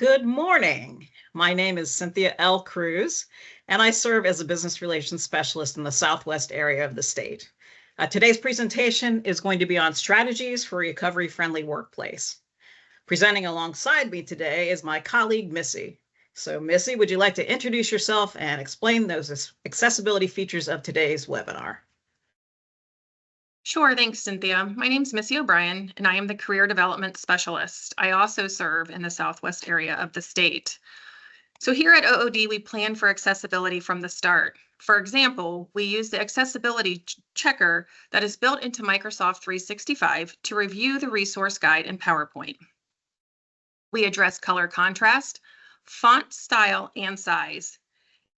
Good morning. My name is Cynthia L. Cruz, and I serve as a business relations specialist in the Southwest area of the state. Today's presentation is going to be on strategies for a recovery-friendly workplace. Presenting alongside me today is my colleague, Missy. So Missy, would you like to introduce yourself and explain those accessibility features of today's webinar? Sure, thanks, Cynthia. My name's Missy O'Brien, and I am the Career Development Specialist. I also serve in the Southwest area of the state. So here at OOD, we plan for accessibility from the start. For example, we use the accessibility checker that is built into Microsoft 365 to review the resource guide in PowerPoint. We address color contrast, font style, and size,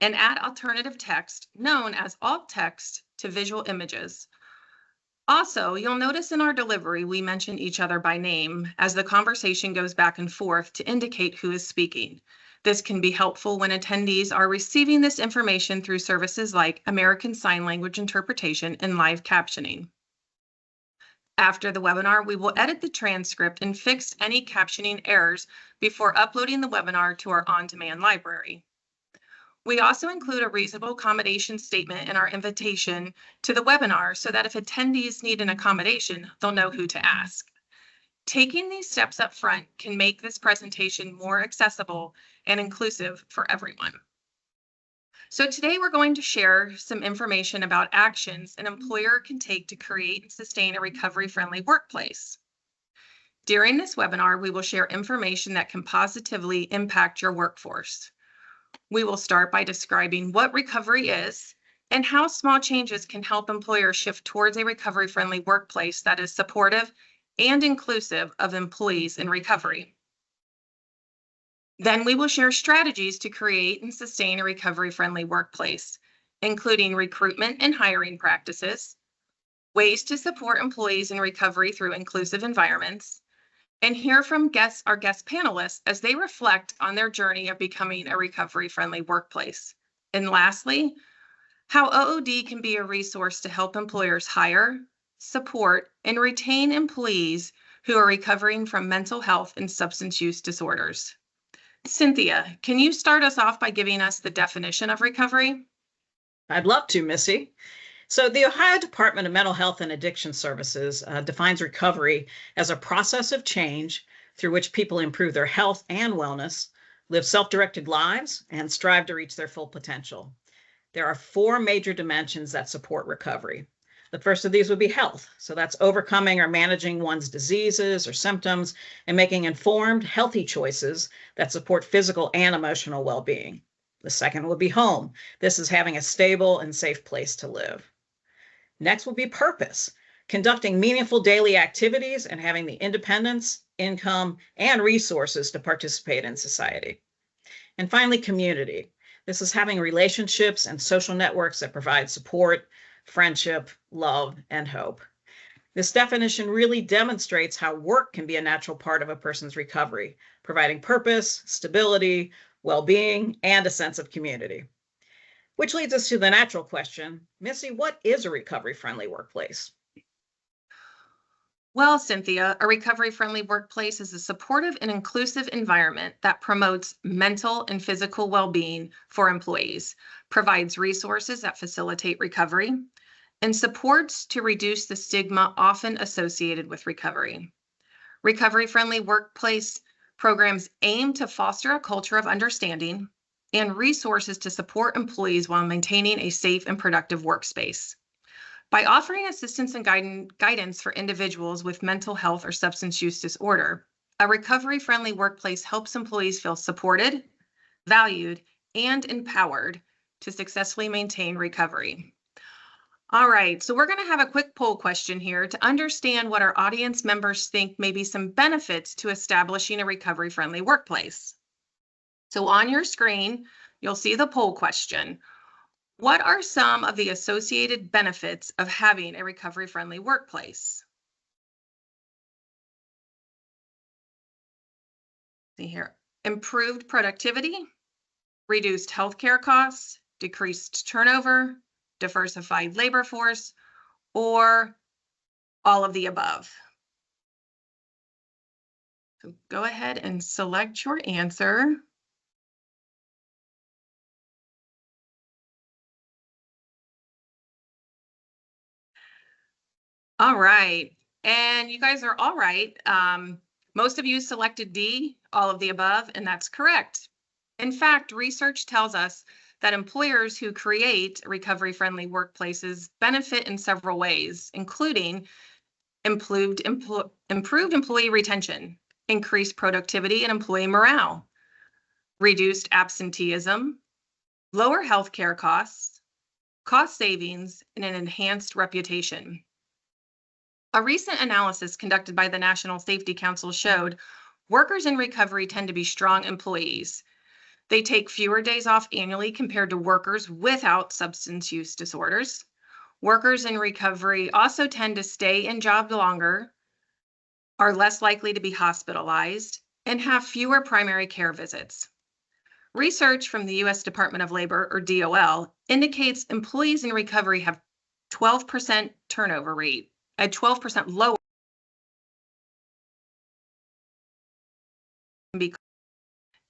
and add alternative text known as alt text to visual images. Also, you'll notice in our delivery, we mention each other by name as the conversation goes back and forth to indicate who is speaking. This can be helpful when attendees are receiving this information through services like American Sign Language interpretation and live captioning. After the webinar, we will edit the transcript and fix any captioning errors before uploading the webinar to our on-demand library. We also include a reasonable accommodation statement in our invitation to the webinar so that if attendees need an accommodation, they'll know who to ask. Taking these steps up front can make this presentation more accessible and inclusive for everyone. So today we're going to share some information about actions an employer can take to create and sustain a recovery-friendly workplace. During this webinar, we will share information that can positively impact your workforce. We will start by describing what recovery is and how small changes can help employers shift towards a recovery-friendly workplace that is supportive and inclusive of employees in recovery. Then we will share strategies to create and sustain a recovery-friendly workplace, including recruitment and hiring practices, ways to support employees in recovery through inclusive environments, and hear from our guest panelists as they reflect on their journey of becoming a recovery-friendly workplace. And lastly, how OOD can be a resource to help employers hire, support, and retain employees who are recovering from mental health and substance use disorders. Cynthia, can you start us off by giving us the definition of recovery? I'd love to, Missy. So the Ohio Department of Mental Health and Addiction Services defines recovery as a process of change through which people improve their health and wellness, live self-directed lives, and strive to reach their full potential. There are 4 major dimensions that support recovery. The first of these would be health. So that's overcoming or managing one's diseases or symptoms and making informed, healthy choices that support physical and emotional well-being. The second would be home. This is having a stable and safe place to live. Next will be purpose, conducting meaningful daily activities and having the independence, income, and resources to participate in society. And finally, community. This is having relationships and social networks that provide support, friendship, love, and hope. This definition really demonstrates how work can be a natural part of a person's recovery, providing purpose, stability, well-being, and a sense of community. Which leads us to the natural question, Missy, what is a recovery-friendly workplace? Well, Cynthia, a recovery-friendly workplace is a supportive and inclusive environment that promotes mental and physical well-being for employees, provides resources that facilitate recovery, and supports to reduce the stigma often associated with recovery. Recovery-friendly workplace programs aim to foster a culture of understanding and resources to support employees while maintaining a safe and productive workspace. By offering assistance and guidance for individuals with mental health or substance use disorder, a recovery-friendly workplace helps employees feel supported, valued, and empowered to successfully maintain recovery. All right, so we're going to have a quick poll question here to understand what our audience members think may be some benefits to establishing a recovery-friendly workplace. So on your screen, you'll see the poll question. What are some of the associated benefits of having a recovery-friendly workplace? See here, improved productivity, reduced healthcare costs, decreased turnover, diversified labor force, or all of the above. So go ahead and select your answer. All right. And you guys are all right. Most of you selected D, all of the above, and that's correct. In fact, research tells us that employers who create recovery-friendly workplaces benefit in several ways, including improved employee retention, increased productivity and employee morale, reduced absenteeism, lower healthcare costs, cost savings, and an enhanced reputation. A recent analysis conducted by the National Safety Council showed workers in recovery tend to be strong employees. They take fewer days off annually compared to workers without substance use disorders. Workers in recovery also tend to stay in job longer, are less likely to be hospitalized, and have fewer primary care visits. Research from the U.S. Department of Labor, or DOL, indicates employees in recovery have 12% turnover rate, a 12% lower.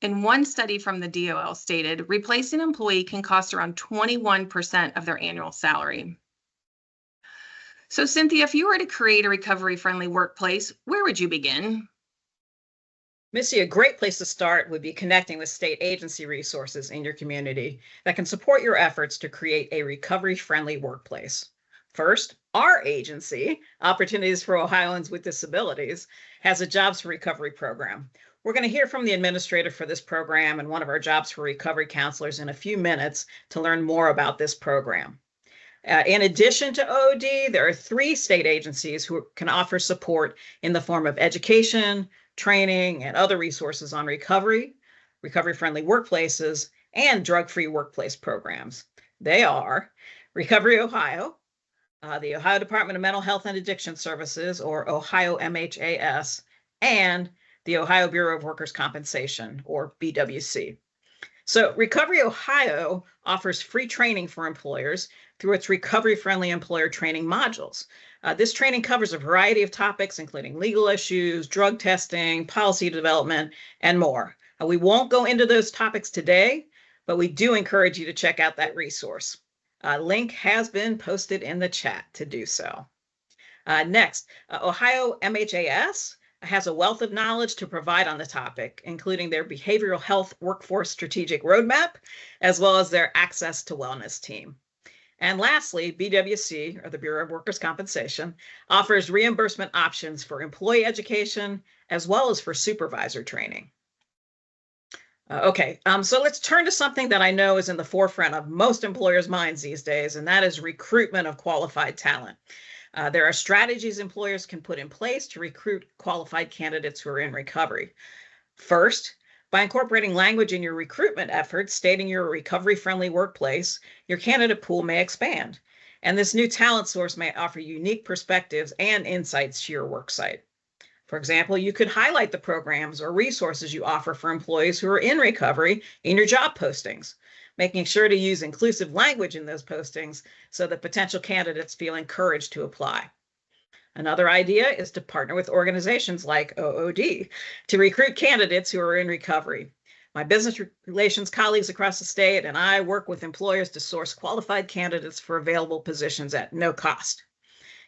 In one study from the DOL stated, replacing an employee can cost around 21% of their annual salary. So Cynthia, if you were to create a recovery-friendly workplace, where would you begin? Missy, a great place to start would be connecting with state agency resources in your community that can support your efforts to create a recovery-friendly workplace. First, our agency, Opportunities for Ohioans with Disabilities, has a Jobs for Recovery program. We're going to hear from the administrator for this program and one of our Jobs for Recovery counselors in a few minutes to learn more about this program. In addition to OOD, there are 3 state agencies who can offer support in the form of education, training, and other resources on recovery, recovery-friendly workplaces, and drug-free workplace programs. They are Recovery Ohio, the Ohio Department of Mental Health and Addiction Services, or Ohio MHAS, and the Ohio Bureau of Workers' Compensation, or BWC. So Recovery Ohio offers free training for employers through its recovery-friendly employer training modules. This training covers a variety of topics, including legal issues, drug testing, policy development, and more. We won't go into those topics today, but we do encourage you to check out that resource. A link has been posted in the chat to do so. Next, Ohio MHAS has a wealth of knowledge to provide on the topic, including their behavioral health workforce strategic roadmap, as well as their access to wellness team. And lastly, BWC, or the Bureau of Workers' Compensation, offers reimbursement options for employee education, as well as for supervisor training. So let's turn to something that I know is in the forefront of most employers' minds these days, and that is recruitment of qualified talent. There are strategies employers can put in place to recruit qualified candidates who are in recovery. First, by incorporating language in your recruitment efforts stating you're a recovery-friendly workplace, your candidate pool may expand, and this new talent source may offer unique perspectives and insights to your worksite. For example, you could highlight the programs or resources you offer for employees who are in recovery in your job postings, making sure to use inclusive language in those postings so that potential candidates feel encouraged to apply. Another idea is to partner with organizations like OOD to recruit candidates who are in recovery. My business relations colleagues across the state and I work with employers to source qualified candidates for available positions at no cost.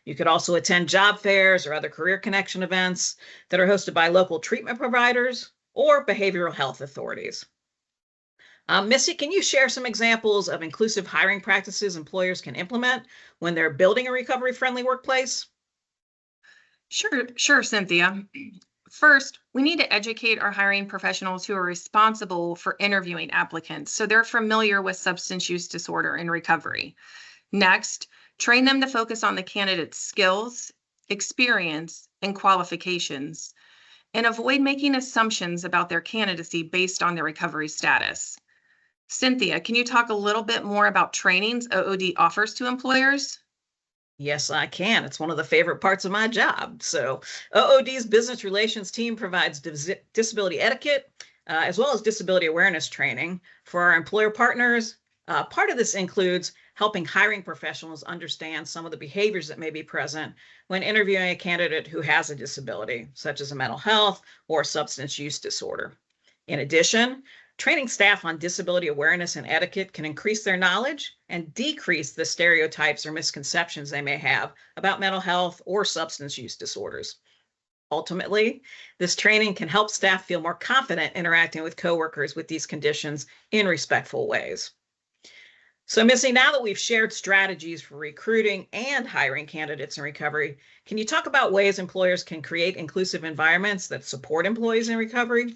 You could also attend job fairs or other career connection events that are hosted by local treatment providers or behavioral health authorities. Missy, can you share some examples of inclusive hiring practices employers can implement when they're building a recovery-friendly workplace? Sure, Cynthia. First, we need to educate our hiring professionals who are responsible for interviewing applicants so they're familiar with substance use disorder and recovery. Next, train them to focus on the candidate's skills, experience, and qualifications, and avoid making assumptions about their candidacy based on their recovery status. Cynthia, can you talk a little bit more about trainings OOD offers to employers? Yes, I can. It's one of the favorite parts of my job. So OOD's business relations team provides disability etiquette, as well as disability awareness training for our employer partners. Part of this includes helping hiring professionals understand some of the behaviors that may be present when interviewing a candidate who has a disability, such as a mental health or substance use disorder. In addition, training staff on disability awareness and etiquette can increase their knowledge and decrease the stereotypes or misconceptions they may have about mental health or substance use disorders. Ultimately, this training can help staff feel more confident interacting with coworkers with these conditions in respectful ways. So, Missy, now that we've shared strategies for recruiting and hiring candidates in recovery, can you talk about ways employers can create inclusive environments that support employees in recovery?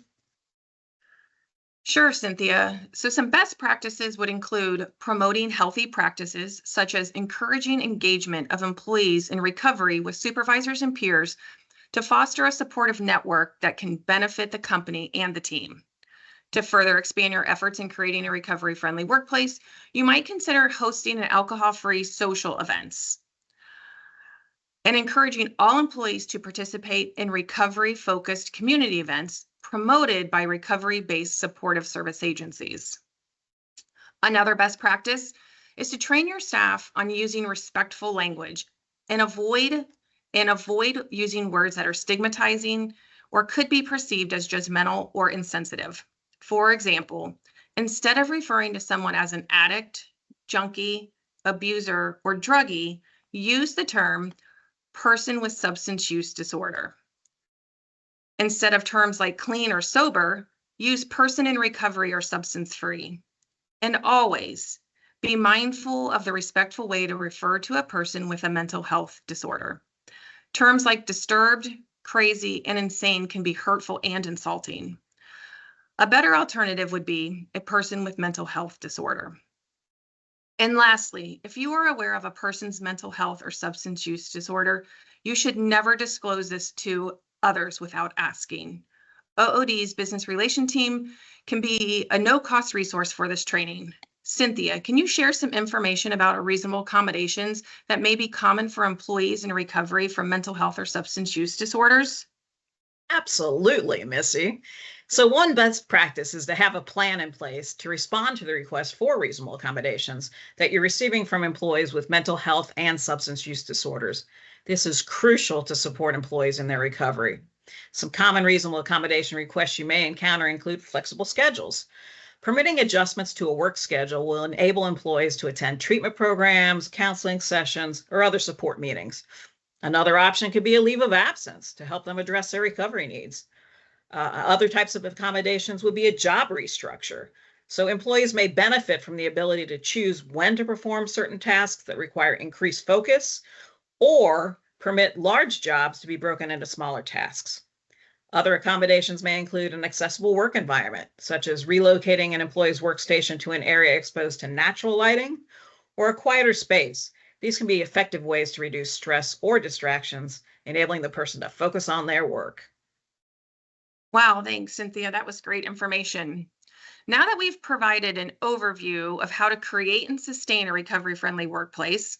Sure, Cynthia. So some best practices would include promoting healthy practices, such as encouraging engagement of employees in recovery with supervisors and peers to foster a supportive network that can benefit the company and the team. To further expand your efforts in creating a recovery-friendly workplace, you might consider hosting an alcohol-free social events and encouraging all employees to participate in recovery-focused community events promoted by recovery-based supportive service agencies. Another best practice is to train your staff on using respectful language and avoid using words that are stigmatizing or could be perceived as judgmental or insensitive. For example, instead of referring to someone as an addict, junkie, abuser, or druggie, use the term person with substance use disorder. Instead of terms like clean or sober, use person in recovery or substance free. And always be mindful of the respectful way to refer to a person with a mental health disorder. Terms like disturbed, crazy, and insane can be hurtful and insulting. A better alternative would be a person with mental health disorder. And lastly, if you are aware of a person's mental health or substance use disorder, you should never disclose this to others without asking. OOD's business relation team can be a no-cost resource for this training. Cynthia, can you share some information about reasonable accommodations that may be common for employees in recovery from mental health or substance use disorders? Absolutely, Missy. So one best practice is to have a plan in place to respond to the request for reasonable accommodations that you're receiving from employees with mental health and substance use disorders. This is crucial to support employees in their recovery. Some common reasonable accommodation requests you may encounter include flexible schedules. Permitting adjustments to a work schedule will enable employees to attend treatment programs, counseling sessions, or other support meetings. Another option could be a leave of absence to help them address their recovery needs. Other types of accommodations would be a job restructure. So employees may benefit from the ability to choose when to perform certain tasks that require increased focus or permit large jobs to be broken into smaller tasks. Other accommodations may include an accessible work environment, such as relocating an employee's workstation to an area exposed to natural lighting or a quieter space. These can be effective ways to reduce stress or distractions, enabling the person to focus on their work. Wow, thanks, Cynthia. That was great information. Now that we've provided an overview of how to create and sustain a recovery-friendly workplace,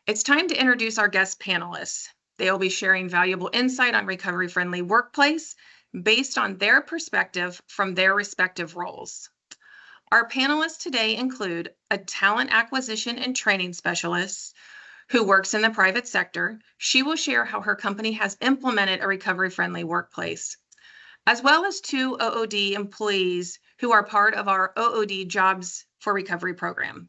it's time to introduce our guest panelists. They'll be sharing valuable insight on recovery-friendly workplace based on their perspective from their respective roles. Our panelists today include a talent acquisition and training specialist who works in the private sector. She will share how her company has implemented a recovery-friendly workplace, as well as two OOD employees who are part of our OOD Jobs for Recovery program.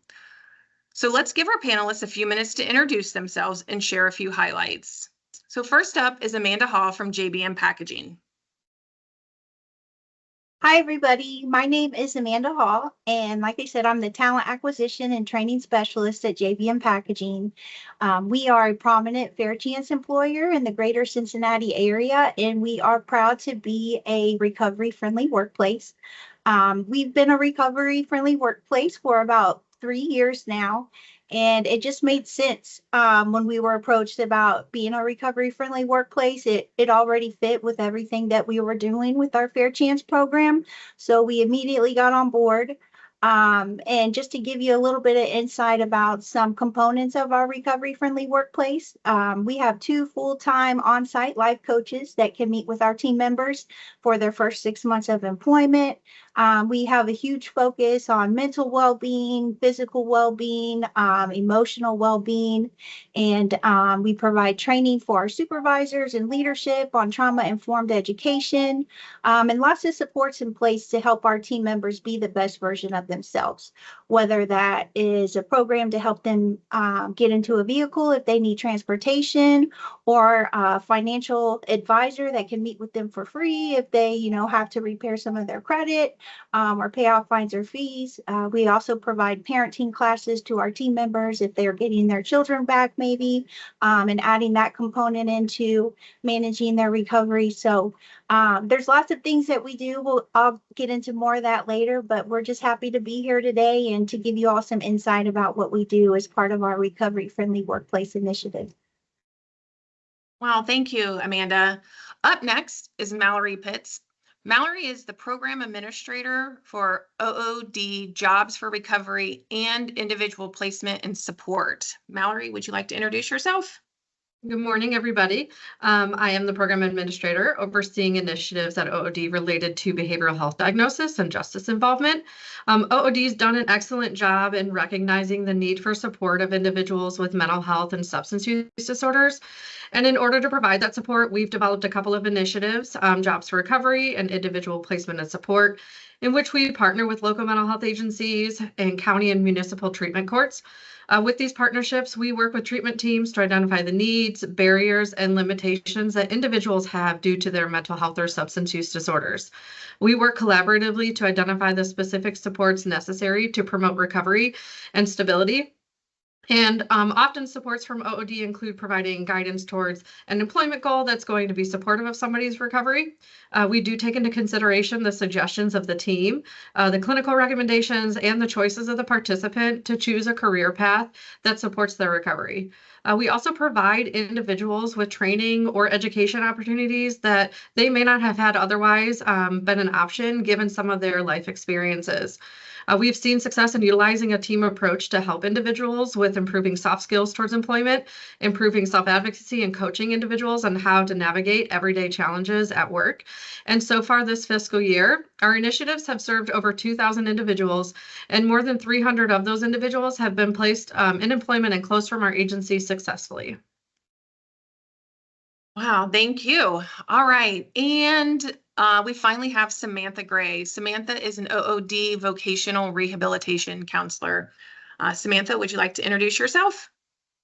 So let's give our panelists a few minutes to introduce themselves and share a few highlights. So first up is Amanda Hall from JBM Packaging. Hi, everybody. My name is Amanda Hall, and like I said, I'm the Talent Acquisition and Training Specialist at JBM Packaging. We are a prominent Fair Chance employer in the greater Cincinnati area, and we are proud to be a recovery-friendly workplace. We've been a recovery-friendly workplace for about 3 years now, and it just made sense when we were approached about being a recovery-friendly workplace. It already fit with everything that we were doing with our Fair Chance program, so we immediately got on board. And just to give you a little bit of insight about some components of our recovery-friendly workplace, we have 2 full-time on-site life coaches that can meet with our team members for their first 6 months of employment. We have a huge focus on mental well-being, physical well-being, emotional well-being, and we provide training for our supervisors and leadership on trauma-informed education, and lots of supports in place to help our team members be the best version of themselves, whether that is a program to help them get into a vehicle if they need transportation, or a financial advisor that can meet with them for free if they, have to repair some of their credit, or pay off fines or fees. We also provide parenting classes to our team members if they're getting their children back, maybe, and adding that component into managing their recovery. So there's lots of things that we do. I'll get into more of that later, but we're just happy to be here today and to give you all some insight about what we do as part of our Recovery Friendly Workplace Initiative. Wow, thank you, Amanda. Up next is Mallory Pitts. Mallory is the program administrator for OOD Jobs for Recovery and Individual Placement and Support. Mallory, would you like to introduce yourself? Good morning, everybody. I am the program administrator overseeing initiatives at OOD related to behavioral health diagnosis and justice involvement. OOD has done an excellent job in recognizing the need for support of individuals with mental health and substance use disorders. And in order to provide that support, we've developed a couple of initiatives, Jobs for Recovery and Individual Placement and Support, in which we partner with local mental health agencies and county and municipal treatment courts. With these partnerships, we work with treatment teams to identify the needs, barriers, and limitations that individuals have due to their mental health or substance use disorders. We work collaboratively to identify the specific supports necessary to promote recovery and stability. And often supports from OOD include providing guidance towards an employment goal that's going to be supportive of somebody's recovery. We do take into consideration the suggestions of the team, the clinical recommendations, and the choices of the participant to choose a career path that supports their recovery. We also provide individuals with training or education opportunities that they may not have had otherwise been an option given some of their life experiences. We've seen success in utilizing a team approach to help individuals with improving soft skills towards employment, improving self-advocacy, and coaching individuals on how to navigate everyday challenges at work. And so far this fiscal year, our initiatives have served over 2,000 individuals, and more than 300 of those individuals have been placed in employment and closed from our agency successfully. Wow, thank you. All right, and we finally have Samantha Gray. Samantha is an OOD vocational rehabilitation counselor. Samantha, would you like to introduce yourself?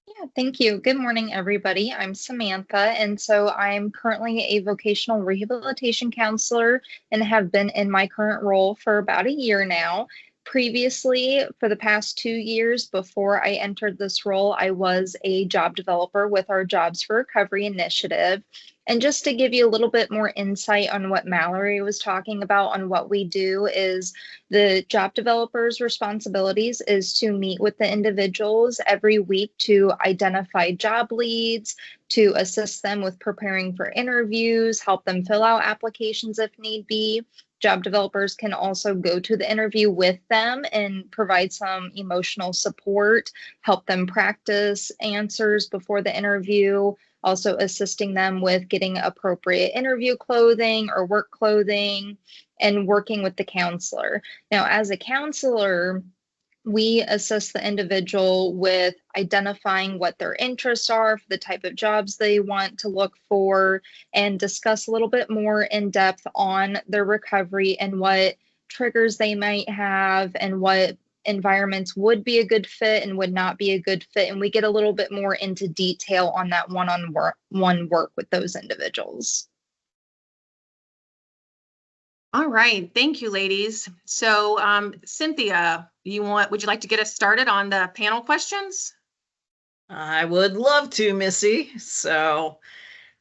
Yeah, thank you. Good morning, everybody. I'm Samantha, and so I'm currently a vocational rehabilitation counselor and have been in my current role for about a year now. Previously, for the past 2 years before I entered this role, I was a job developer with our Jobs for Recovery initiative. And just to give you a little bit more insight on what Mallory was talking about on what we do is the job developer's responsibilities is to meet with the individuals every week to identify job leads, to assist them with preparing for interviews, help them fill out applications if need be. Job developers can also go to the interview with them and provide some emotional support, help them practice answers before the interview, also assisting them with getting appropriate interview clothing or work clothing, and working with the counselor. Now, as a counselor, we assist the individual with identifying what their interests are for the type of jobs they want to look for, and discuss a little bit more in depth on their recovery and what triggers they might have and what environments would be a good fit and would not be a good fit. And we get a little bit more into detail on that one-on-one work with those individuals. All right, thank you, ladies. So Cynthia, would you like to get us started on the panel questions? I would love to, Missy. So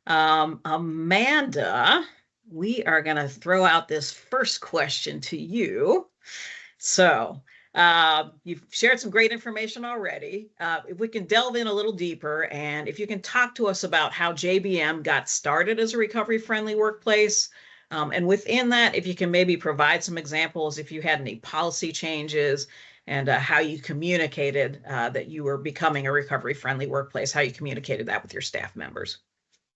Amanda, we are going to throw out this first question to you. So you've shared some great information already. If we can delve in a little deeper, and if you can talk to us about how JBM got started as a recovery-friendly workplace, and within that, if you can maybe provide some examples, if you had any policy changes, and how you communicated that you were becoming a recovery-friendly workplace, how you communicated that with your staff members.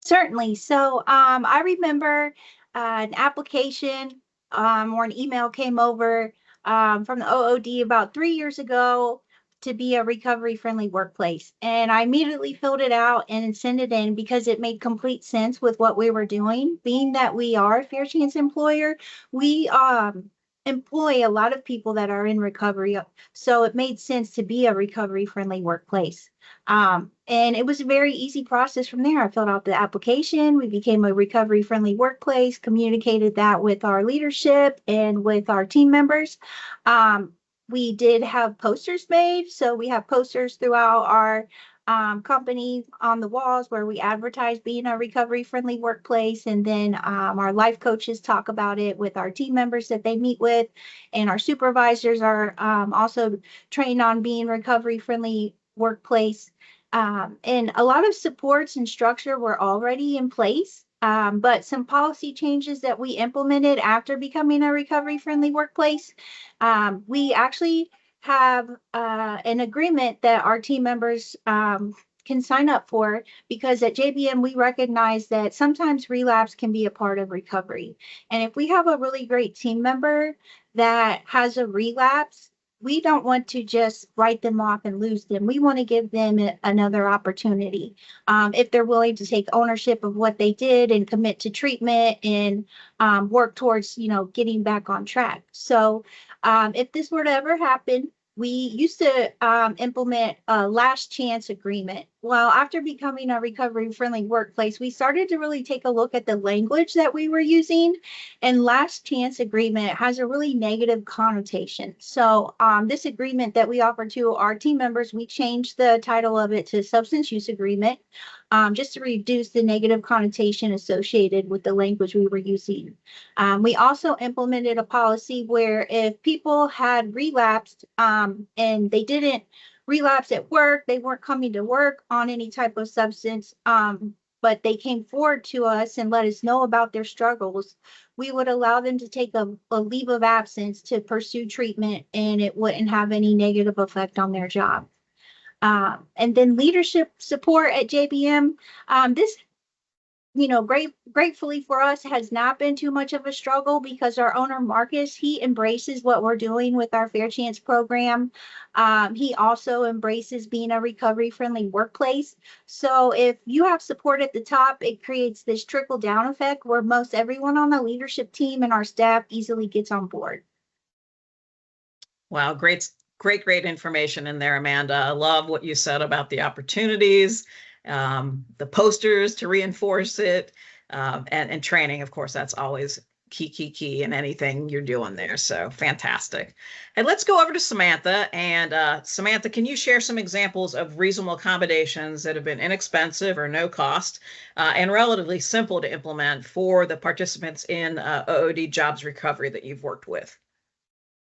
Certainly. So I remember an application or an email came over from the OOD about 3 years ago to be a recovery-friendly workplace. And I immediately filled it out and sent it in because it made complete sense with what we were doing. Being that we are a fair chance employer, we employ a lot of people that are in recovery. So it made sense to be a recovery-friendly workplace. And it was a very easy process from there. I filled out the application. We became a recovery-friendly workplace, communicated that with our leadership and with our team members. We did have posters made. So we have posters throughout our company on the walls where we advertise being a recovery-friendly workplace. And then our life coaches talk about it with our team members that they meet with. And our supervisors are also trained on being recovery-friendly workplace. And a lot of supports and structure were already in place. But some policy changes that we implemented after becoming a recovery-friendly workplace, we actually have an agreement that our team members can sign up for, because at JBM we recognize that sometimes relapse can be a part of recovery. And if we have a really great team member that has a relapse, we don't want to just write them off and lose them. We want to give them another opportunity. If they're willing to take ownership of what they did and commit to treatment and work towards, getting back on track. So if this were to ever happen, we used to implement a last chance agreement. Well, after becoming a recovery-friendly workplace, we started to really take a look at the language that we were using. And last chance agreement has a really negative connotation. So this agreement that we offer to our team members, we changed the title of it to substance use agreement, just to reduce the negative connotation associated with the language we were using. We also implemented a policy where if people had relapsed and they didn't relapse at work, they weren't coming to work on any type of substance, but they came forward to us and let us know about their struggles, we would allow them to take a leave of absence to pursue treatment, and it wouldn't have any negative effect on their job. And then leadership support at JBM. This, gratefully for us, has not been too much of a struggle because our owner, Marcus, he embraces what we're doing with our Fair Chance program. He also embraces being a recovery-friendly workplace. So if you have support at the top, it creates this trickle-down effect where most everyone on the leadership team and our staff easily gets on board. Wow, great information in there, Amanda. I love what you said about the opportunities, the posters to reinforce it, and training. Of course, that's always key in anything you're doing there. So fantastic. And let's go over to Samantha. And Samantha, can you share some examples of reasonable accommodations that have been inexpensive or no cost and relatively simple to implement for the participants in OOD jobs recovery that you've worked with?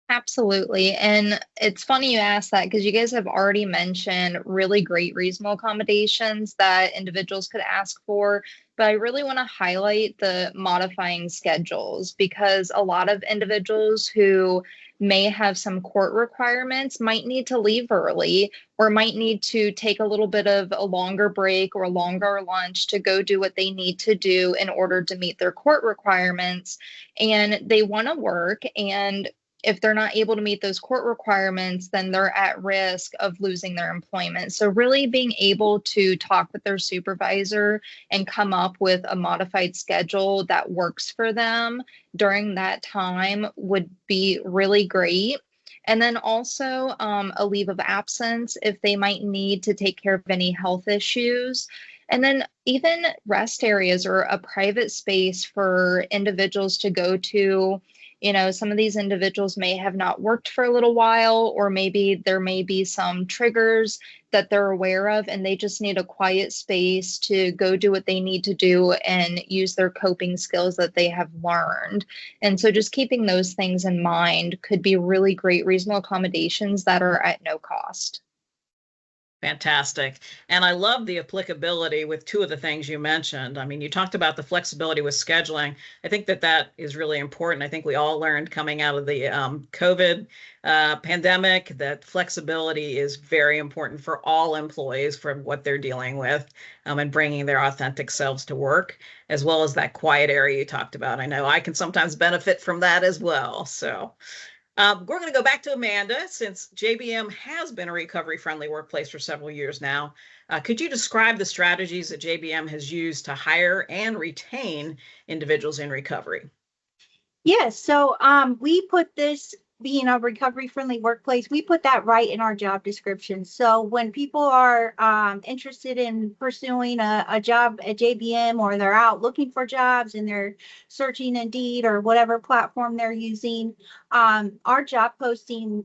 Absolutely. And it's funny you asked that because you guys have already mentioned really great reasonable accommodations that individuals could ask for. But I really want to highlight the modifying schedules, because a lot of individuals who may have some court requirements might need to leave early or might need to take a little bit of a longer break or a longer lunch to go do what they need to do in order to meet their court requirements. And they want to work, and if they're not able to meet those court requirements, then they're at risk of losing their employment. So really being able to talk with their supervisor and come up with a modified schedule that works for them during that time would be really great. And then also a leave of absence if they might need to take care of any health issues. And then even rest areas or a private space for individuals to go to. Some of these individuals may have not worked for a little while, or maybe there may be some triggers that they're aware of, and they just need a quiet space to go do what they need to do and use their coping skills that they have learned. And so just keeping those things in mind could be really great reasonable accommodations that are at no cost. Fantastic. And I love the applicability with two of the things you mentioned. I mean, you talked about the flexibility with scheduling. I think that that is really important. I think we all learned coming out of the COVID pandemic that flexibility is very important for all employees for what they're dealing with and bringing their authentic selves to work, as well as that quiet area you talked about. I know I can sometimes benefit from that as well. So we're going to go back to Amanda since JBM has been a recovery-friendly workplace for several years now. Could you describe the strategies that JBM has used to hire and retain individuals in recovery? Yes, so we put this being a recovery-friendly workplace, we put that right in our job description. So when people are interested in pursuing a job at JBM, or they're out looking for jobs and they're searching Indeed or whatever platform they're using, our job posting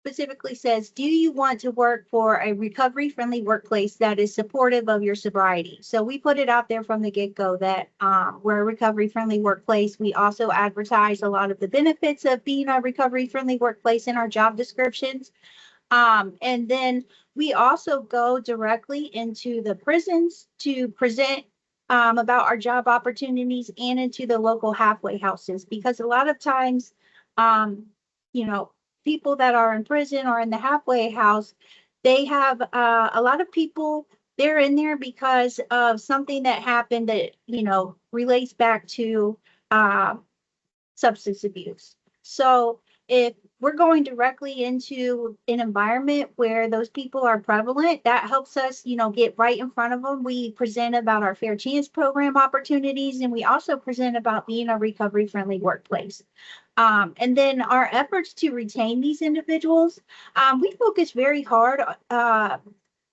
specifically says, do you want to work for a recovery-friendly workplace that is supportive of your sobriety? So we put it out there from the get-go that we're a recovery-friendly workplace. We also advertise a lot of the benefits of being a recovery-friendly workplace in our job descriptions. And then we also go directly into the prisons to present about our job opportunities, and into the local halfway houses, because a lot of times, you know, people that are in prison or in the halfway house, they have a lot of people, they're in there because of something that happened that, relates back to substance abuse. So if we're going directly into an environment where those people are prevalent, that helps us, get right in front of them. We present about our Fair Chance program opportunities, and we also present about being a recovery-friendly workplace. And then our efforts to retain these individuals, we focus very hard,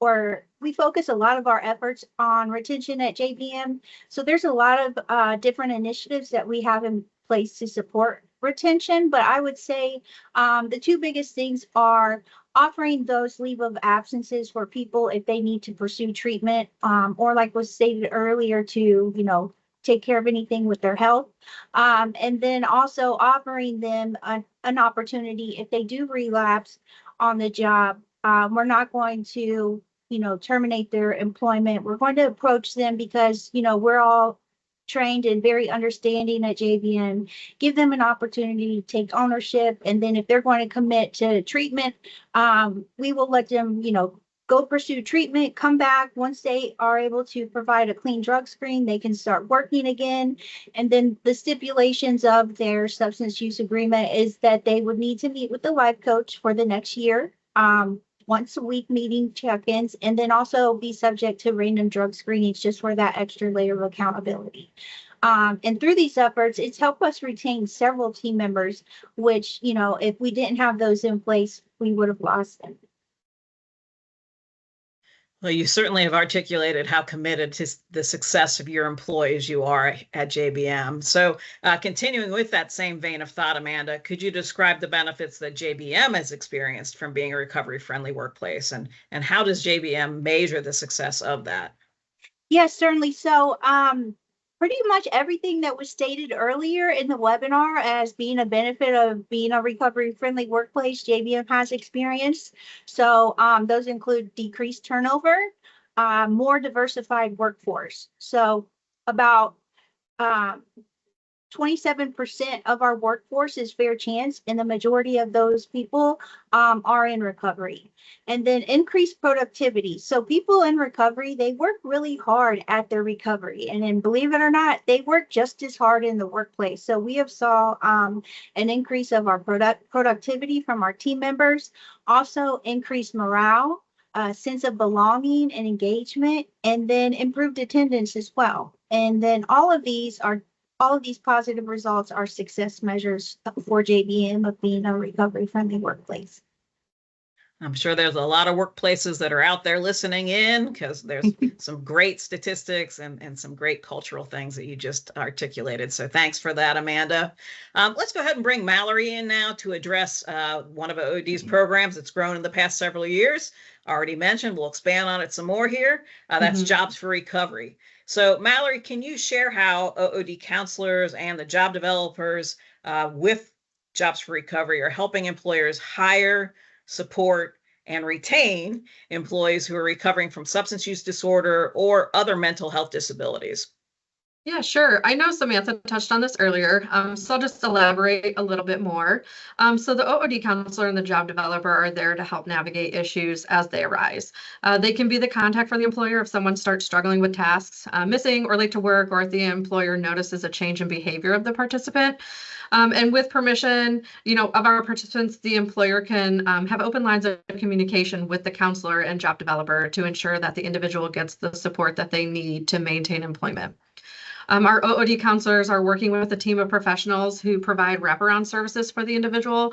or we focus a lot of our efforts on retention at JBM. So there's a lot of different initiatives that we have in place to support retention. But I would say the two biggest things are offering those leave of absences for people if they need to pursue treatment, or like was stated earlier, to, take care of anything with their health. And then also offering them an opportunity if they do relapse on the job. We're not going to, terminate their employment. We're going to approach them because, we're all trained and very understanding at JVM, give them an opportunity to take ownership. And then if they're going to commit to treatment, we will let them, go pursue treatment, come back. Once they are able to provide a clean drug screen, they can start working again. And then the stipulations of their substance use agreement is that they would need to meet with the life coach for the next year, once a week meeting check-ins, and then also be subject to random drug screenings just for that extra layer of accountability. And through these efforts, it's helped us retain several team members, which, if we didn't have those in place, we would have lost them. Well, you certainly have articulated how committed to the success of your employees you are at JBM. So continuing with that same vein of thought, Amanda, could you describe the benefits that JBM has experienced from being a recovery-friendly workplace, and how does JBM measure the success of that? Yes, certainly. So pretty much everything that was stated earlier in the webinar as being a benefit of being a recovery-friendly workplace, JBM has experienced. So those include decreased turnover, more diversified workforce. So about 27% of our workforce is fair chance, and the majority of those people are in recovery. And then increased productivity. So people in recovery, they work really hard at their recovery. And then, believe it or not, they work just as hard in the workplace. So we have saw an increase of our productivity from our team members, also increased morale, sense of belonging and engagement, and then improved attendance as well. And then all of these positive results are success measures for JBM of being a recovery-friendly workplace. I'm sure there's a lot of workplaces that are out there listening in, because there's some great statistics and some great cultural things that you just articulated. So thanks for that, Amanda. Let's go ahead and bring Mallory in now to address one of OOD's programs that's grown in the past several years. Already mentioned, we'll expand on it some more here. That's Jobs for Recovery. So Mallory, can you share how OOD counselors and the job developers with Jobs for Recovery are helping employers hire, support, and retain employees who are recovering from substance use disorder or other mental health disabilities? Yeah, sure. I know Samantha touched on this earlier, so I'll just elaborate a little bit more. So the OOD counselor and the job developer are there to help navigate issues as they arise. They can be the contact for the employer if someone starts struggling with tasks, missing or late to work, or if the employer notices a change in behavior of the participant. And with permission, of our participants, the employer can have open lines of communication with the counselor and job developer to ensure that the individual gets the support that they need to maintain employment. Our OOD counselors are working with a team of professionals who provide wraparound services for the individual.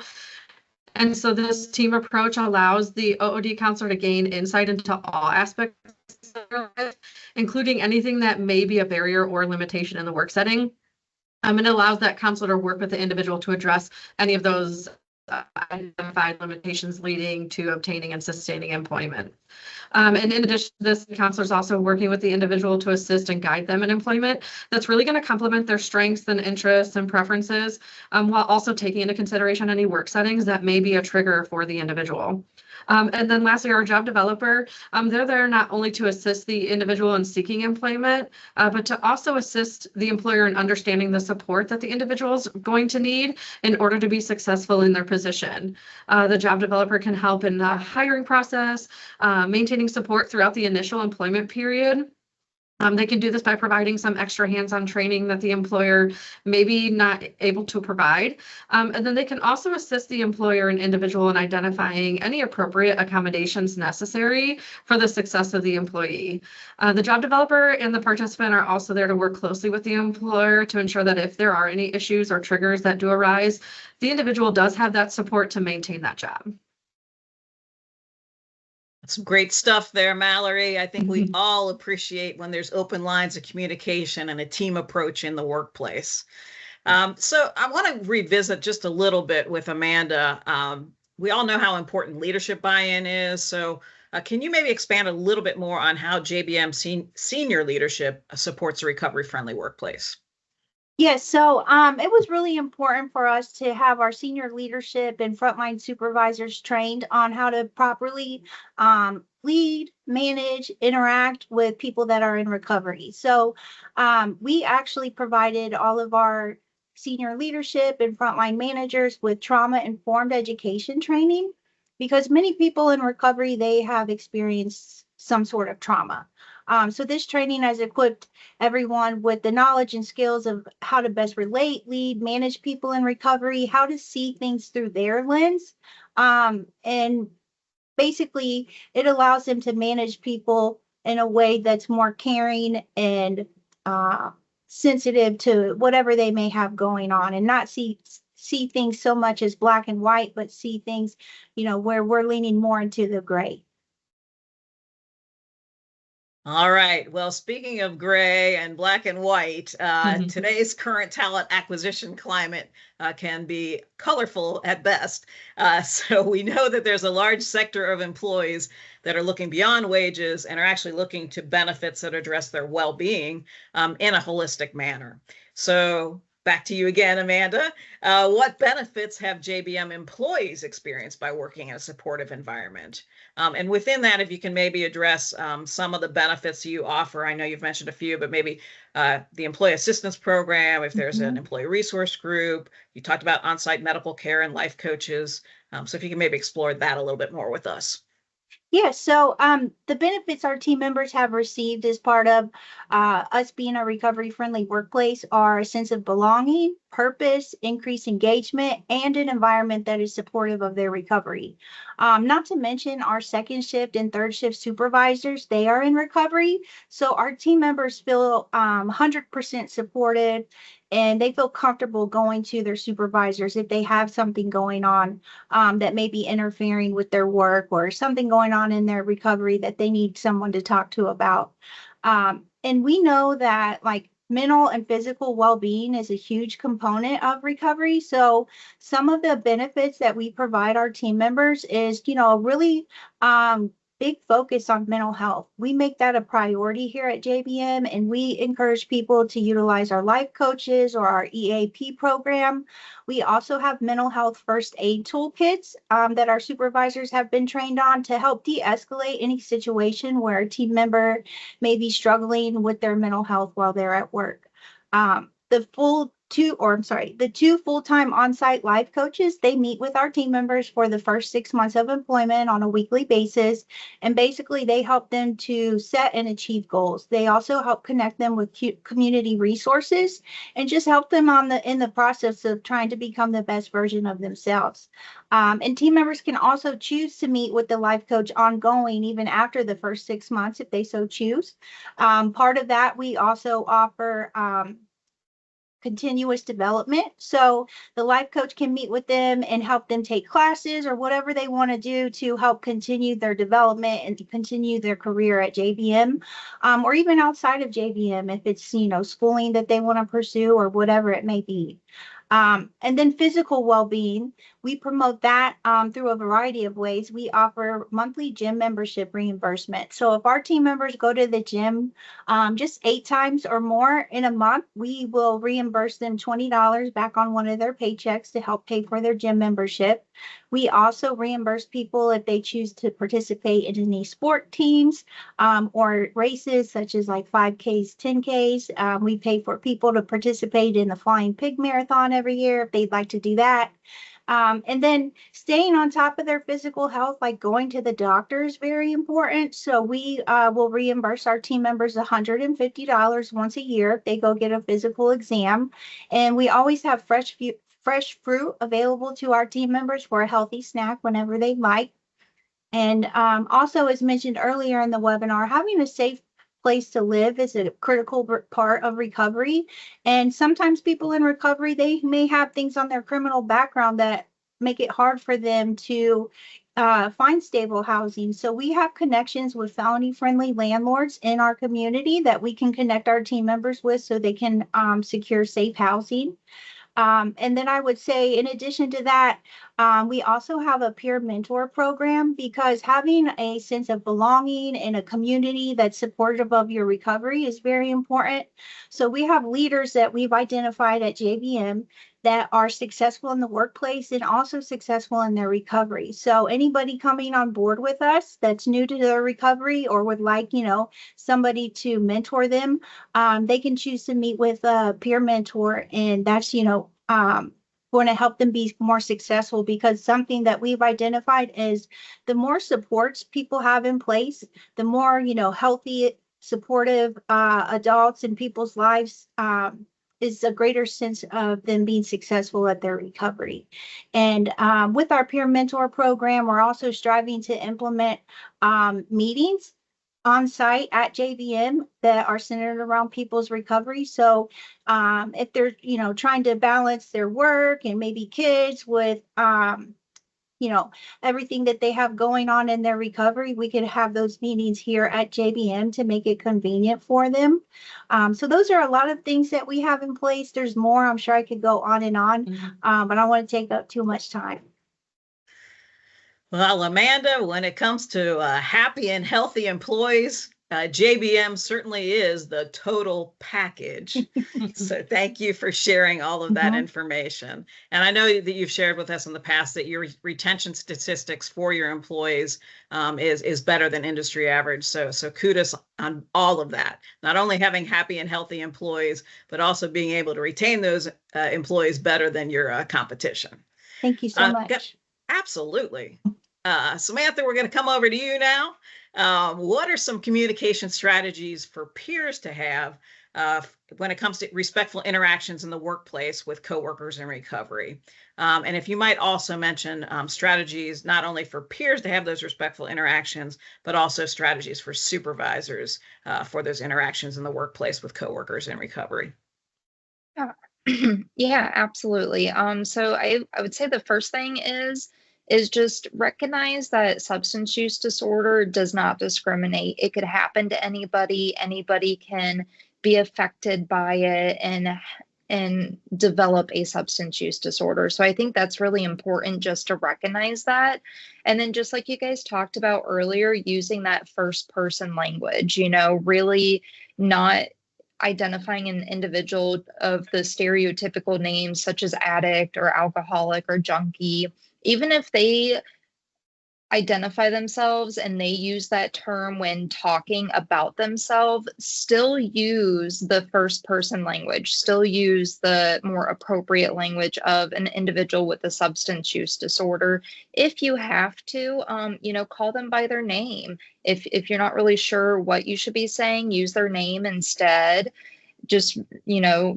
And so this team approach allows the OOD counselor to gain insight into all aspects of their life, including anything that may be a barrier or limitation in the work setting. And it allows that counselor to work with the individual to address any of those identified limitations leading to obtaining and sustaining employment. And in addition to this, the counselor is also working with the individual to assist and guide them in employment that's really going to complement their strengths and interests and preferences, while also taking into consideration any work settings that may be a trigger for the individual. And then lastly, our job developer, they're there not only to assist the individual in seeking employment, but to also assist the employer in understanding the support that the individual is going to need in order to be successful in their position. The job developer can help in the hiring process, maintaining support throughout the initial employment period. They can do this by providing some extra hands-on training that the employer may be not able to provide. And then they can also assist the employer and individual in identifying any appropriate accommodations necessary for the success of the employee. The job developer and the participant are also there to work closely with the employer to ensure that if there are any issues or triggers that do arise, the individual does have that support to maintain that job. Some great stuff there, Mallory. I think we all appreciate when there's open lines of communication and a team approach in the workplace. So I want to revisit just a little bit with Amanda. We all know how important leadership buy-in is. So can you maybe expand a little bit more on how JBM senior leadership supports a recovery-friendly workplace? Yes, so it was really important for us to have our senior leadership and frontline supervisors trained on how to properly lead, manage, interact with people that are in recovery. So we actually provided all of our senior leadership and frontline managers with trauma-informed education training, because many people in recovery, they have experienced some sort of trauma. So this training has equipped everyone with the knowledge and skills of how to best relate, lead, manage people in recovery, how to see things through their lens. And basically, it allows them to manage people in a way that's more caring and sensitive to whatever they may have going on, and not see things so much as black and white, but see things, where we're leaning more into the gray. All right. Well, speaking of gray and black and white, today's current talent acquisition climate can be colorful at best. So we know that there's a large sector of employees that are looking beyond wages and are actually looking to benefits that address their well-being in a holistic manner. So back to you again, Amanda. What benefits have JBM employees experienced by working in a supportive environment? And within that, if you can maybe address some of the benefits you offer. I know you've mentioned a few, but maybe the employee assistance program, if there's an employee resource group. You talked about on-site medical care and life coaches. So if you can maybe explore that a little bit more with us. Yeah, so the benefits our team members have received as part of us being a recovery-friendly workplace are a sense of belonging, purpose, increased engagement, and an environment that is supportive of their recovery. Not to mention our second shift and third shift supervisors, they are in recovery. So our team members feel 100% supported, and they feel comfortable going to their supervisors if they have something going on that may be interfering with their work, or something going on in their recovery that they need someone to talk to about. And we know that mental and physical well-being is a huge component of recovery. So some of the benefits that we provide our team members is, a really big focus on mental health. We make that a priority here at JBM, and we encourage people to utilize our life coaches or our EAP program. We also have mental health first aid toolkits that our supervisors have been trained on to help de-escalate any situation where a team member may be struggling with their mental health while they're at work. The two full-time on-site life coaches, they meet with our team members for the first 6 months of employment on a weekly basis. And basically they help them to set and achieve goals. They also help connect them with community resources and just help them in the process of trying to become the best version of themselves. And team members can also choose to meet with the life coach ongoing, even after the first 6 months, if they so choose. Part of that, we also offer continuous development. So the life coach can meet with them and help them take classes or whatever they want to do to help continue their development and to continue their career at JBM, or even outside of JBM, if it's, schooling that they want to pursue or whatever it may be. And then physical well-being, we promote that through a variety of ways. We offer monthly gym membership reimbursement. So if our team members go to the gym just 8 times or more in a month, we will reimburse them $20 back on one of their paychecks to help pay for their gym membership. We also reimburse people if they choose to participate in any sport teams or races such as like 5Ks, 10Ks. We pay for people to participate in the Flying Pig Marathon every year if they'd like to do that. And then staying on top of their physical health, like going to the doctor, is very important. So we will reimburse our team members $150 once a year if they go get a physical exam. And we always have fresh fruit available to our team members for a healthy snack whenever they like. And also, as mentioned earlier in the webinar, having a safe place to live is a critical part of recovery. And sometimes people in recovery, they may have things on their criminal background that make it hard for them to find stable housing. So we have connections with felony-friendly landlords in our community that we can connect our team members with so they can secure safe housing. And then I would say, in addition to that, we also have a peer mentor program, because having a sense of belonging in a community that's supportive of your recovery is very important. So we have leaders that we've identified at JBM that are successful in the workplace and also successful in their recovery. So anybody coming on board with us that's new to their recovery or would like, somebody to mentor them, they can choose to meet with a peer mentor, and that's, going to help them be more successful, because something that we've identified is the more supports people have in place, the more, healthy, supportive adults in people's lives is a greater sense of them being successful at their recovery. And with our peer mentor program, we're also striving to implement meetings on site at JBM that are centered around people's recovery. So if they're, trying to balance their work and maybe kids with, everything that they have going on in their recovery, we could have those meetings here at JBM to make it convenient for them. So those are a lot of things that we have in place. There's more. I'm sure I could go on and on, but I don't want to take up too much time. Well, Amanda, when it comes to happy and healthy employees, JBM certainly is the total package. So thank you for sharing all of that information. And I know that you've shared with us in the past that your retention statistics for your employees is better than industry average. So kudos on all of that. Not only having happy and healthy employees, but also being able to retain those employees better than your competition. Thank you so much. Absolutely. Samantha, we're going to come over to you now. What are some communication strategies for peers to have when it comes to respectful interactions in the workplace with coworkers in recovery? And if you might also mention strategies not only for peers to have those respectful interactions, but also strategies for supervisors for those interactions in the workplace with coworkers in recovery. Yeah, absolutely. So I would say the first thing is just recognize that substance use disorder does not discriminate. It could happen to anybody. Anybody can be affected by it. And and develop a substance use disorder. So I think that's really important just to recognize that. And then just like you guys talked about earlier, using that first person language, really not identifying an individual of the stereotypical names such as addict or alcoholic or junkie. Even if they identify themselves and they use that term when talking about themselves, still use the first person language, still use the more appropriate language of an individual with a substance use disorder. If you have to, call them by their name. If you're not really sure what you should be saying, use their name instead. Just,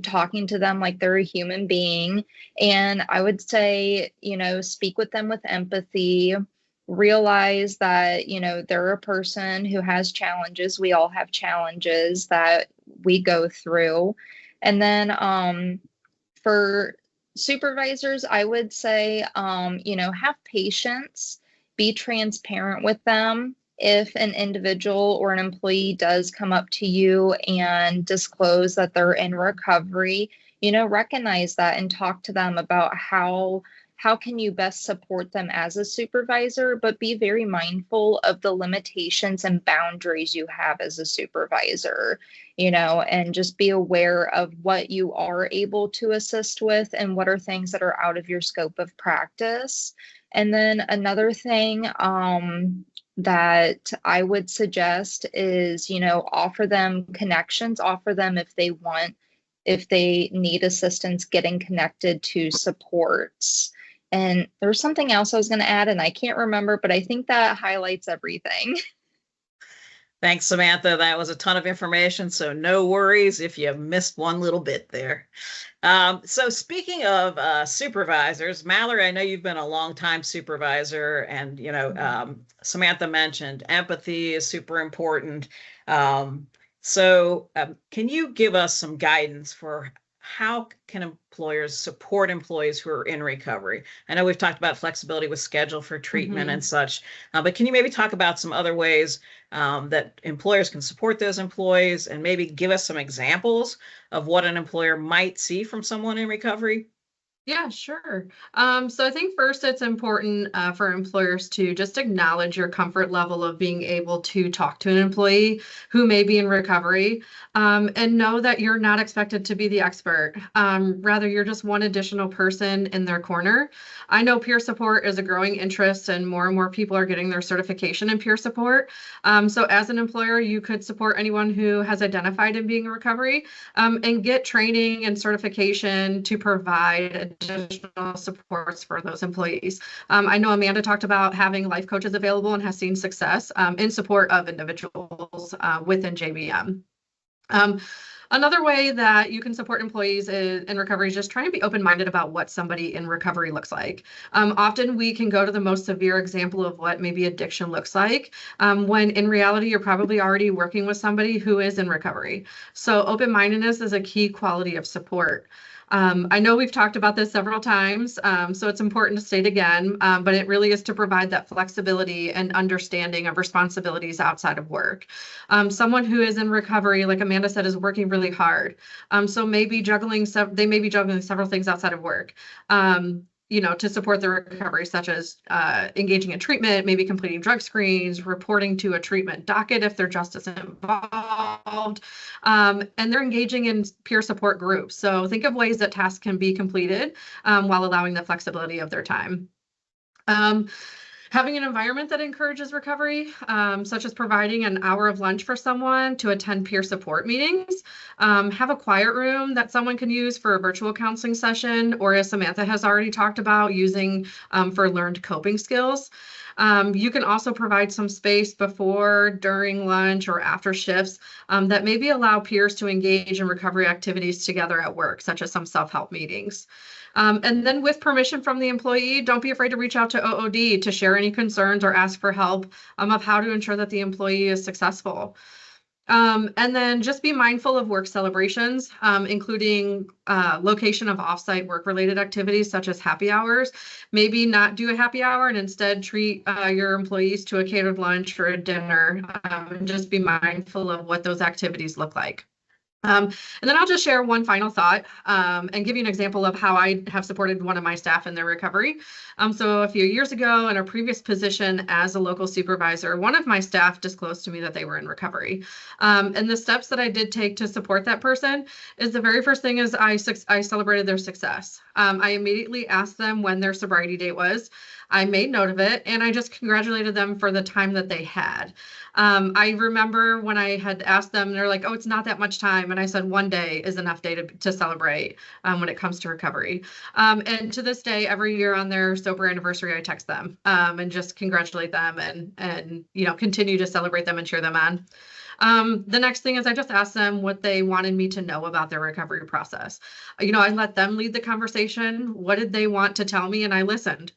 talking to them like they're a human being. And I would say, speak with them with empathy. Realize that, they're a person who has challenges. We all have challenges that we go through. And then for supervisors, I would say, have patience, be transparent with them. If an individual or an employee does come up to you and disclose that they're in recovery, recognize that and talk to them about how can you best support them as a supervisor, but be very mindful of the limitations and boundaries you have as a supervisor, and just be aware of what you are able to assist with and what are things that are out of your scope of practice. And then another thing that I would suggest is, offer them connections, offer them if they need assistance getting connected to supports. And there's something else I was going to add, and I can't remember, but I think that highlights everything. Thanks, Samantha. That was a ton of information, so no worries if you missed one little bit there. So speaking of supervisors, Mallory, I know you've been a long-time supervisor, and Samantha mentioned empathy is super important. So can you give us some guidance for how can employers support employees who are in recovery? I know we've talked about flexibility with schedule for treatment and such, but can you maybe talk about some other ways that employers can support those employees, and maybe give us some examples of what an employer might see from someone in recovery? Yeah, sure. So I think first it's important for employers to just acknowledge your comfort level of being able to talk to an employee who may be in recovery, and know that you're not expected to be the expert. Rather, you're just one additional person in their corner. I know peer support is a growing interest, and more people are getting their certification in peer support. So as an employer, you could support anyone who has identified in being in recovery, and get training and certification to provide additional supports for those employees. I know Amanda talked about having life coaches available and has seen success in support of individuals within JBM. Another way that you can support employees in recovery is just trying to be open-minded about what somebody in recovery looks like. Often we can go to the most severe example of what maybe addiction looks like, when in reality, you're probably already working with somebody who is in recovery. So open-mindedness is a key quality of support. I know we've talked about this several times, so it's important to state again, but it really is to provide that flexibility and understanding of responsibilities outside of work. Someone who is in recovery, like Amanda said, is working really hard. So they may be juggling several things outside of work. To support their recovery, such as engaging in treatment, maybe completing drug screens, reporting to a treatment docket if they're justice involved, and they're engaging in peer support groups. So think of ways that tasks can be completed while allowing the flexibility of their time. Having an environment that encourages recovery, such as providing an hour of lunch for someone to attend peer support meetings, have a quiet room that someone can use for a virtual counseling session, or as Samantha has already talked about, using for learned coping skills. You can also provide some space before, during lunch, or after shifts that maybe allow peers to engage in recovery activities together at work, such as some self-help meetings. And then with permission from the employee, don't be afraid to reach out to OOD to share any concerns or ask for help of how to ensure that the employee is successful. And then just be mindful of work celebrations, including location of offsite work-related activities such as happy hours. Maybe not do a happy hour and instead treat your employees to a catered lunch or a dinner, and just be mindful of what those activities look like. And then I'll just share one final thought and give you an example of how I have supported one of my staff in their recovery. So a few years ago, in a previous position as a local supervisor, one of my staff disclosed to me that they were in recovery. And the steps that I did take to support that person is the very first thing is I celebrated their success. I immediately asked them when their sobriety date was. I made note of it, and I just congratulated them for the time that they had. I remember when I had asked them, they're like, oh, it's not that much time. And I said, one day is enough day to celebrate when it comes to recovery. And to this day, every year on their sober anniversary, I text them and just congratulate them and continue to celebrate them and cheer them on. The next thing is I just asked them what they wanted me to know about their recovery process. I let them lead the conversation. What did they want to tell me? And I listened.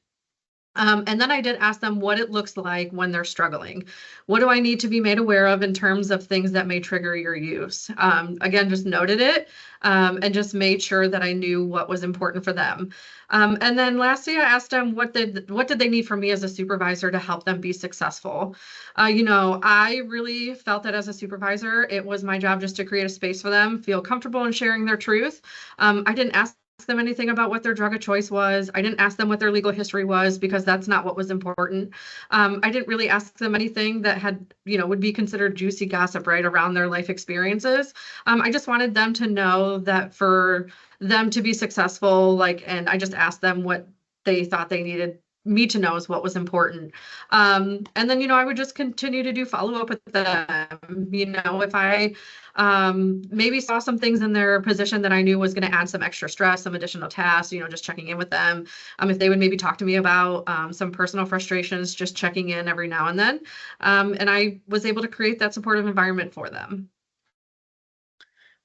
And then I did ask them what it looks like when they're struggling. What do I need to be made aware of in terms of things that may trigger your use? Again, just noted it and just made sure that I knew what was important for them. And then lastly, I asked them what did they need from me as a supervisor to help them be successful? I really felt that as a supervisor, it was my job just to create a space for them, feel comfortable in sharing their truth. I didn't ask them anything about what their drug of choice was. I didn't ask them what their legal history was because that's not what was important. I didn't really ask them anything that had, would be considered juicy gossip right around their life experiences. I just wanted them to know that for them to be successful, and I just asked them what they thought they needed me to know is what was important. And then, I would just continue to do follow-up with them. If I maybe saw some things in their position that I knew was going to add some extra stress, some additional tasks, just checking in with them. If they would maybe talk to me about some personal frustrations, just checking in every now and then. And I was able to create that supportive environment for them.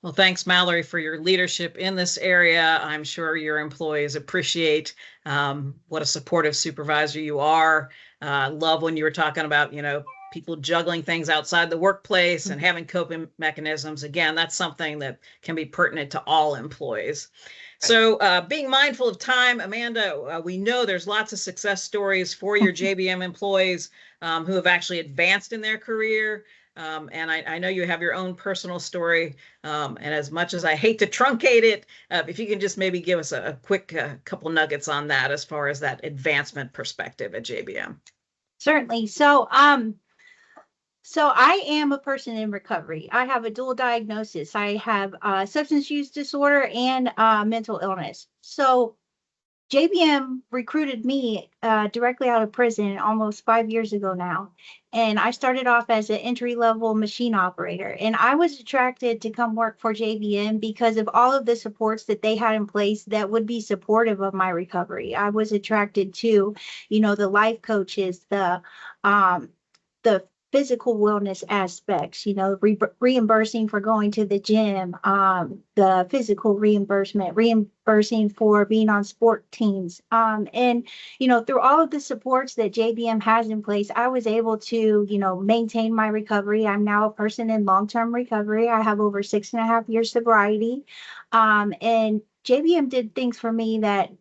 Well, thanks, Mallory, for your leadership in this area. I'm sure your employees appreciate what a supportive supervisor you are. Love when you were talking about, people juggling things outside the workplace and having coping mechanisms. Again, that's something that can be pertinent to all employees. So being mindful of time, Amanda, we know there's lots of success stories for your JBM employees who have actually advanced in their career. And I know you have your own personal story. And as much as I hate to truncate it, if you can just maybe give us a quick couple nuggets on that as far as that advancement perspective at JBM. Certainly. So I am a person in recovery. I have a dual diagnosis. I have substance use disorder and mental illness. So JBM recruited me directly out of prison almost 5 years ago now. And I started off as an entry-level machine operator. And I was attracted to come work for JBM because of all of the supports that they had in place that would be supportive of my recovery. I was attracted to, the life coaches, the physical wellness aspects, reimbursing for going to the gym, the physical reimbursing for being on sport teams. And, through all of the supports that JBM has in place, I was able to, maintain my recovery. I'm now a person in long-term recovery. I have over 6.5 years sobriety. And JBM did things for me that,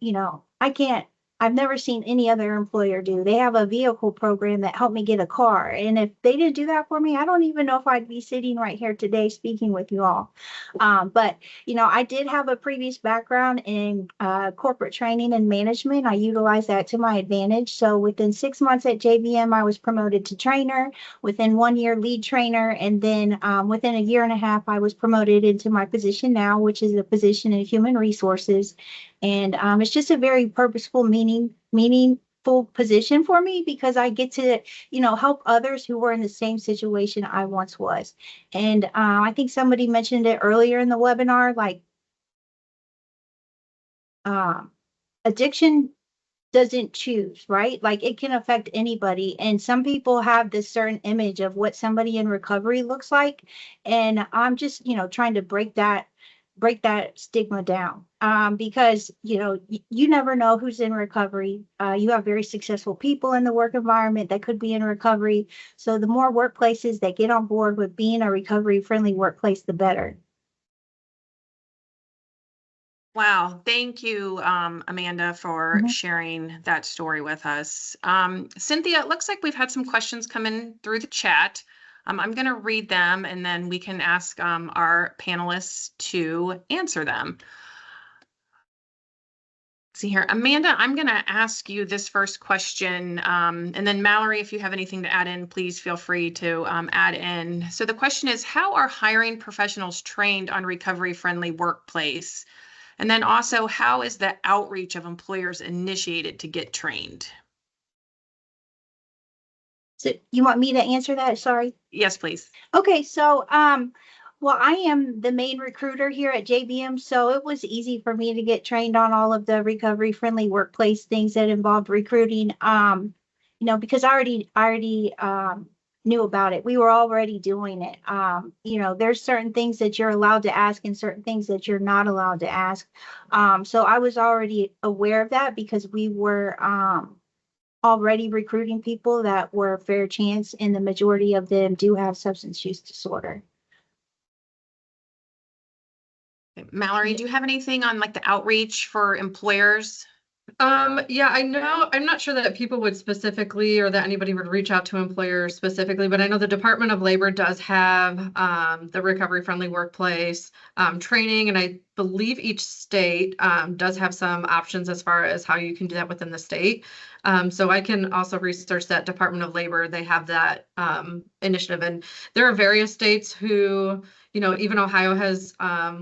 I've never seen any other employer do. They have a vehicle program that helped me get a car. And if they didn't do that for me, I don't even know if I'd be sitting right here today speaking with you all. But I did have a previous background in corporate training and management. I utilized that to my advantage. So within 6 months at JBM, I was promoted to trainer, within 1 year lead trainer. And then within 1.5 years, I was promoted into my position now, which is a position in human resources. And it's just a very purposeful, meaningful position for me because I get to, help others who were in the same situation I once was. And I think somebody mentioned it earlier in the webinar, addiction doesn't choose, right? It can affect anybody. And some people have this certain image of what somebody in recovery looks like. And I'm just, trying to break that stigma down because you never know who's in recovery. You have very successful people in the work environment that could be in recovery. So the more workplaces that get on board with being a recovery friendly workplace, the better. Wow. Thank you, Amanda, for sharing that story with us. Cynthia, it looks like we've had some questions come in through the chat. I'm going to read them and then we can ask our panelists to answer them. See here, Amanda, I'm going to ask you this first question, and then Mallory, if you have anything to add in, please feel free to add in. So the question is, how are hiring professionals trained on recovery-friendly workplace? And then also, how is the outreach of employers initiated to get trained? So you want me to answer that? Sorry. Yes, please. Okay, so well, I am the main recruiter here at JBM, so it was easy for me to get trained on all of the recovery-friendly workplace things that involved recruiting. You know, because I already knew about it. We were already doing it. You know, there's certain things that you're allowed to ask and certain things that you're not allowed to ask. So I was already aware of that because we were already recruiting people that were fair chance, and the majority of them do have substance use disorder. Mallory, do you have anything on like the outreach for employers? Yeah, I know, I'm not sure that people would specifically, or that anybody would reach out to employers specifically, but I know the Department of Labor does have the recovery friendly workplace training, and I believe each state does have some options as far as how you can do that within the state. So I can also research that Department of Labor, they have that initiative, and there are various states who, you know, even Ohio has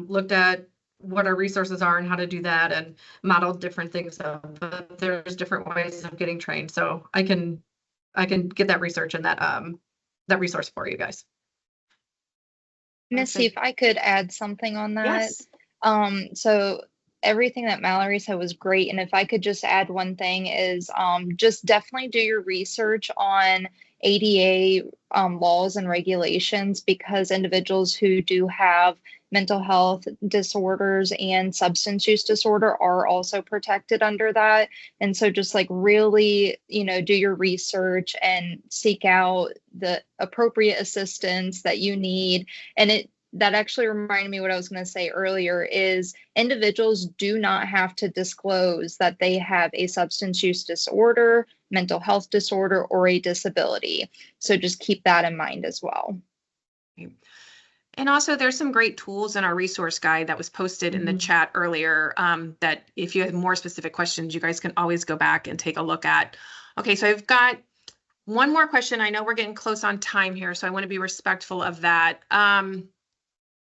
looked at what our resources are and how to do that and model different things. But there's different ways of getting trained. So I can get that research and that resource for you guys. Missy, if I could add something on that. Yes. So everything that Mallory said was great. And if I could just add one thing is just definitely do your research on ADA laws and regulations, because individuals who do have mental health disorders and substance use disorder are also protected under that. And so just like really, you know, do your research and seek out the appropriate assistance that you need. And that actually reminded me what I was going to say earlier is individuals do not have to disclose that they have a substance use disorder, mental health disorder, or a disability. So just keep that in mind as well. And also there's some great tools in our resource guide that was posted in the chat earlier that if you have more specific questions, you guys can always go back and take a look at. Okay, so I've got one more question. I know we're getting close on time here, so I want to be respectful of that.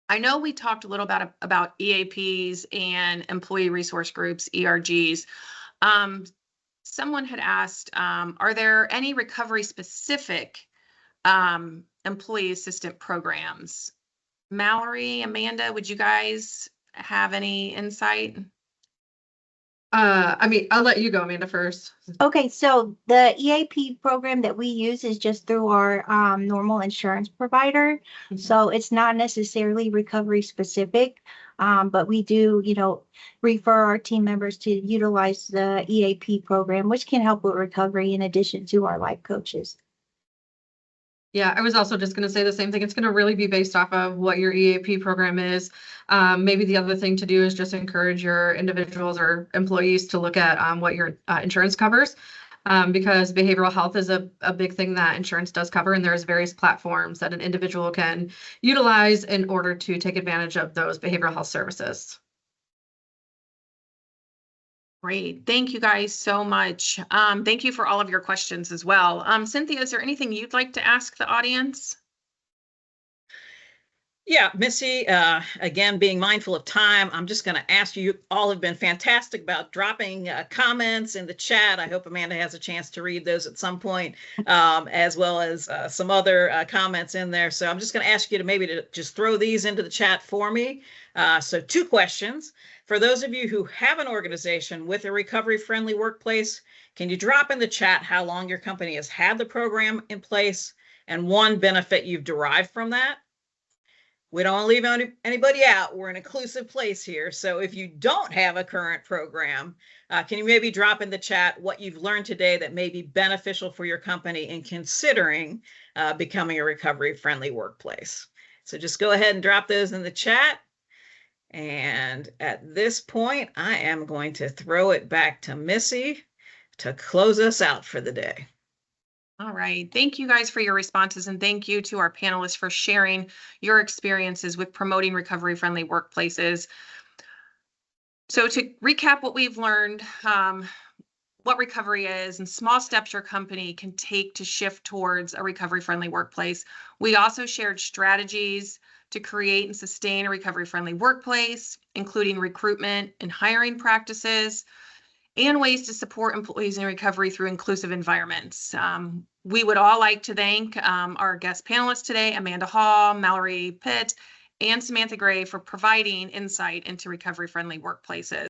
I know we talked a little about EAPs and employee resource groups, ERGs. Someone had asked, are there any recovery specific employee assistant programs? Mallory, Amanda, would you guys have any insight? I mean, I'll let you go, Amanda, first. Okay, so the EAP program that we use is just through our normal insurance provider. So it's not necessarily recovery specific, but we do, you know, refer our team members to utilize the EAP program, which can help with recovery in addition to our life coaches. Yeah, I was also just going to say the same thing. It's going to really be based off of what your EAP program is. Maybe the other thing to do is just encourage your individuals or employees to look at what your insurance covers, because behavioral health is a big thing that insurance does cover, and there's various platforms that an individual can utilize in order to take advantage of those behavioral health services. Great. Thank you guys so much. Thank you for all of your questions as well. Cynthia, is there anything you'd like to ask the audience? Yeah, Missy, again, being mindful of time, I'm just going to ask you all have been fantastic about dropping comments in the chat. I hope Amanda has a chance to read those at some point, as well as some other comments in there. So I'm just going to ask you to maybe to just throw these into the chat for me. So 2 questions. For those of you who have an organization with a recovery-friendly workplace, can you drop in the chat how long your company has had the program in place and one benefit you've derived from that? We don't leave anybody out. We're an inclusive place here. So if you don't have a current program, can you maybe drop in the chat what you've learned today that may be beneficial for your company in considering becoming a recovery-friendly workplace? So just go ahead and drop those in the chat. And at this point, I am going to throw it back to Missy to close us out for the day. All right. Thank you guys for your responses, and thank you to our panelists for sharing your experiences with promoting recovery-friendly workplaces. So to recap what we've learned, what recovery is and small steps your company can take to shift towards a recovery-friendly workplace. We also shared strategies to create and sustain a recovery-friendly workplace, including recruitment and hiring practices, and ways to support employees in recovery through inclusive environments. We would all like to thank our guest panelists today, Amanda Hall, Mallory Pitt, and Samantha Gray, for providing insight into recovery-friendly workplaces.